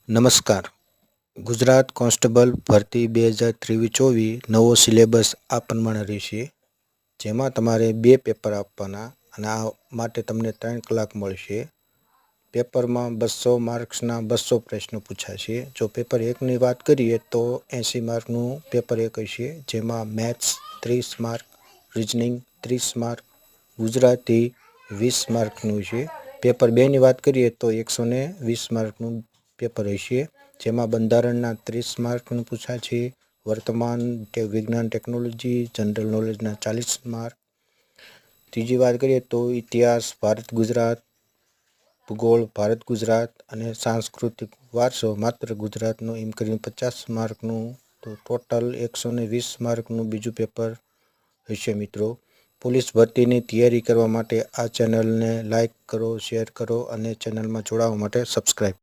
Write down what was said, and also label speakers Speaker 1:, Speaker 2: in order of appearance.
Speaker 1: નમસ્કાર. ગુજરાત કોન્સ્ટેબલ ભરતી 2023-24 નવો સિલેબસ આ પ્રમાણે રહેશે, જેમાં તમારે 2 પેપર આપવાના અને આ માટે તમને 3 કલાક મળશે. પેપરમાં 200 માર્ક્સના 200 પ્રશ્નો પૂછાશે. જો પેપર 1ની વાત કરીએ તો 80 માર્કનું પેપર 1 હશે, જેમાં maths 30 mark, reasoning 30 mark, Gujarati 20 માર્કનું છે. પેપર 2ની વાત કરીએ તો 120 માર્કનું પેપર હશે, જેમાં બંધારણના 30 માર્કનું પૂછાશે, વર્તમાન વિજ્ઞાન ટેકનોલોજી જનરલ નોલેજના 40 માર્ક. ત્રીજી વાત કરીએ તો ઇતિહાસ ભારત ગુજરાત, ભૂગોળ ભારત ગુજરાત અને સાંસ્કૃતિક વારસો માત્ર ગુજરાતનો એમ કરીને 50 માર્કનું, તો ટોટલ 120 માર્કનું બીજું પેપર હશે. મિત્રો, પોલીસ ભરતીની તૈયારી કરવા માટે આ ચેનલને લાઈક કરો, શેર કરો અને ચેનલમાં જોડાવા માટે સબસ્ક્રાઈબ